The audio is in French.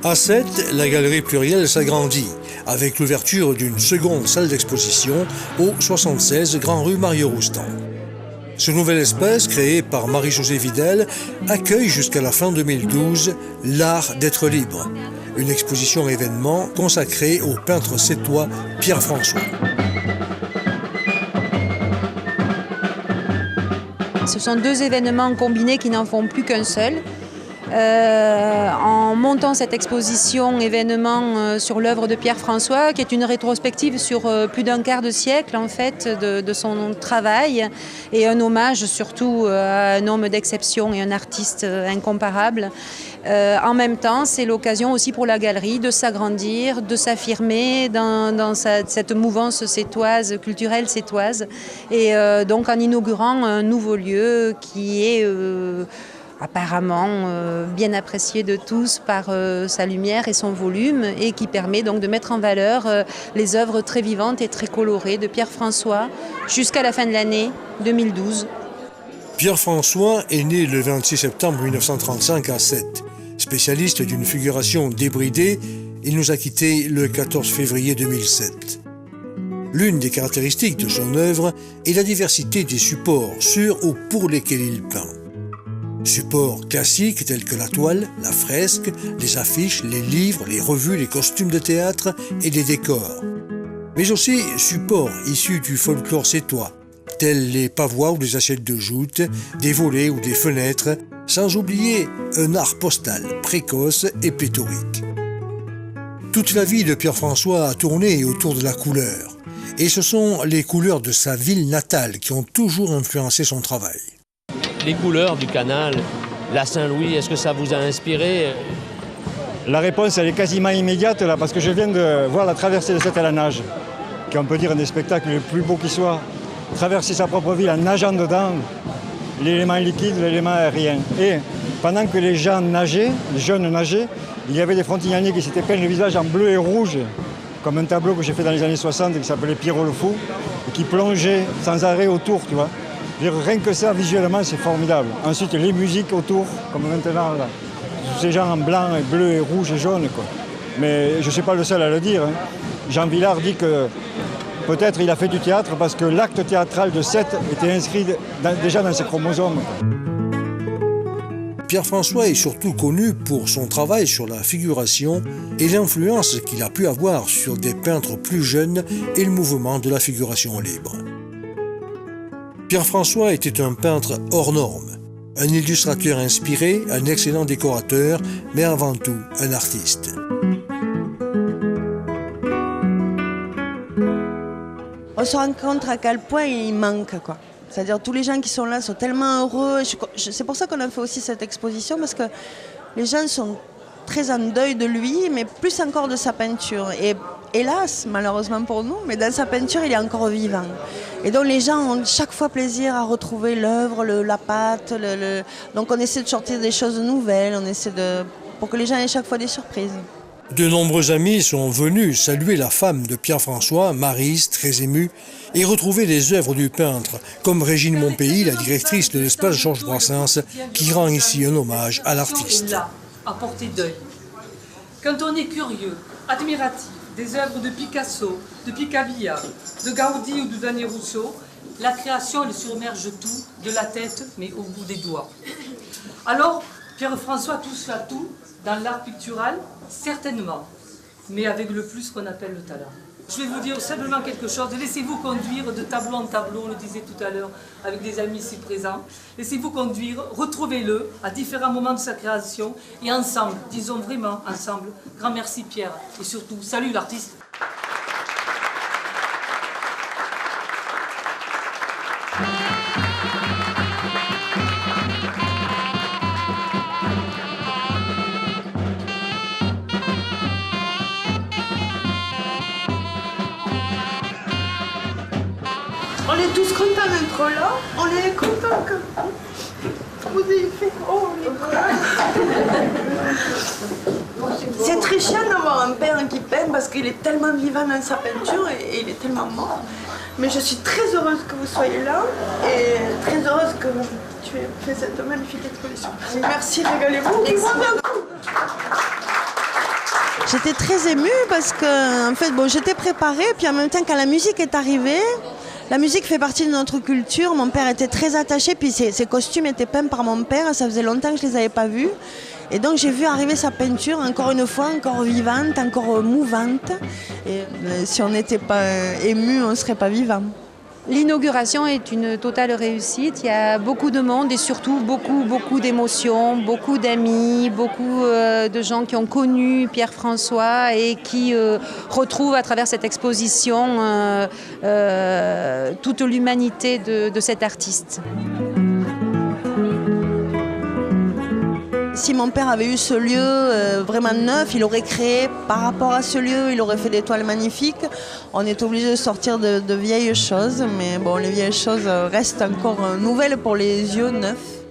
À 7, la galerie plurielle s'agrandit, avec l'ouverture d'une seconde salle d'exposition au 76 Grand Rue Mario-Roustan. Ce nouvel espace, créé par Marie-Josée Vidal, accueille jusqu'à la fin 2012 l'art d'être libre, une exposition événement consacrée au peintre sétois Pierre François. Ce sont deux événements combinés qui n'en font plus qu'un seul. En montant cette exposition événement sur l'œuvre de Pierre François, qui est une rétrospective sur plus d'un quart de siècle en fait de son travail et un hommage surtout à un homme d'exception et un artiste incomparable. En même temps, c'est l'occasion aussi pour la galerie de s'agrandir, de s'affirmer dans cette mouvance sétoise, culturelle sétoise, et donc en inaugurant un nouveau lieu qui est apparemment bien apprécié de tous par sa lumière et son volume, et qui permet donc de mettre en valeur les œuvres très vivantes et très colorées de Pierre François jusqu'à la fin de l'année 2012. Pierre François est né le 26 septembre 1935 à Sète. Spécialiste d'une figuration débridée, il nous a quittés le 14 février 2007. L'une des caractéristiques de son œuvre est la diversité des supports sur ou pour lesquels il peint. Supports classiques tels que la toile, la fresque, les affiches, les livres, les revues, les costumes de théâtre et les décors. Mais aussi supports issus du folklore sétois, tels les pavois ou les assiettes de joutes, des volets ou des fenêtres, sans oublier un art postal précoce et pléthorique. Toute la vie de Pierre François a tourné autour de la couleur, et ce sont les couleurs de sa ville natale qui ont toujours influencé son travail. Les couleurs du canal, la Saint-Louis, est-ce que ça vous a inspiré? La réponse, elle est quasiment immédiate là, parce que je viens de voir la traversée de Sète à la nage, qui est, on peut dire, un des spectacles les plus beaux qui soit. Traverser sa propre ville en nageant dedans, l'élément liquide, l'élément aérien. Et pendant que les gens nageaient, les jeunes nageaient, il y avait des frontignaniers qui s'étaient peints le visage en bleu et rouge, comme un tableau que j'ai fait dans les années 60 et qui s'appelait Pierrot le Fou, et qui plongeait sans arrêt autour, tu vois. Rien que ça, visuellement, c'est formidable. Ensuite, les musiques autour, comme maintenant, là. Tous ces gens en blanc, et bleu, et rouge et jaune, quoi. Mais je ne suis pas le seul à le dire. Hein. Jean Villard dit que peut-être il a fait du théâtre parce que l'acte théâtral de Sète était inscrit déjà dans ses chromosomes. Pierre François est surtout connu pour son travail sur la figuration et l'influence qu'il a pu avoir sur des peintres plus jeunes et le mouvement de la figuration libre. Pierre François était un peintre hors norme, un illustrateur inspiré, un excellent décorateur, mais avant tout un artiste. On se rend compte à quel point il manque, quoi. C'est-à-dire tous les gens qui sont là sont tellement heureux. C'est pour ça qu'on a fait aussi cette exposition, parce que les gens sont très en deuil de lui, mais plus encore de sa peinture. Et hélas, malheureusement pour nous, mais dans sa peinture, il est encore vivant. Et donc les gens ont chaque fois plaisir à retrouver l'œuvre, la pâte. Donc on essaie de sortir des choses nouvelles, pour que les gens aient chaque fois des surprises. De nombreux amis sont venus saluer la femme de Pierre François, Maryse, très émue, et retrouver les œuvres du peintre, comme Régine Monpeilly, la directrice de l'espace Georges Brassens, qui rend ici un hommage à l'artiste. Là, à portée d'œil. Quand on est curieux, admiratif des œuvres de Picasso, de Picabia, de Gaudi ou de Daniel Rousseau, la création, elle surmerge tout, de la tête, mais au bout des doigts. Alors, Pierre-François touche à tout, dans l'art pictural, certainement, mais avec le plus qu'on appelle le talent. Je vais vous dire simplement quelque chose, laissez-vous conduire de tableau en tableau, on le disait tout à l'heure avec des amis ici présents. Laissez-vous conduire, retrouvez-le à différents moments de sa création et ensemble, disons vraiment ensemble, grand merci Pierre et surtout, salut l'artiste. On est tous contents d'être là, on est contents que vous ayez fait. Oh, on est contents. C'est très chiant d'avoir un père qui peint parce qu'il est tellement vivant dans sa peinture et il est tellement mort. Mais je suis très heureuse que vous soyez là et très heureuse que tu j'ai fait cette magnifique exposition. Merci, régalez-vous. J'étais très émue parce que en fait, bon, j'étais préparée, puis en même temps quand la musique est arrivée, la musique fait partie de notre culture. Mon père était très attaché, puis ses costumes étaient peints par mon père, ça faisait longtemps que je ne les avais pas vus. Et donc j'ai vu arriver sa peinture, encore une fois, encore vivante, encore mouvante. Et si on n'était pas ému, on ne serait pas vivant. L'inauguration est une totale réussite. Il y a beaucoup de monde et surtout beaucoup d'émotions, beaucoup d'amis, beaucoup de gens qui ont connu Pierre-François et qui retrouvent à travers cette exposition toute l'humanité de cet artiste. Si mon père avait eu ce lieu vraiment neuf, il aurait créé par rapport à ce lieu, il aurait fait des toiles magnifiques. On est obligé de sortir de vieilles choses, mais bon, les vieilles choses restent encore nouvelles pour les yeux, neufs.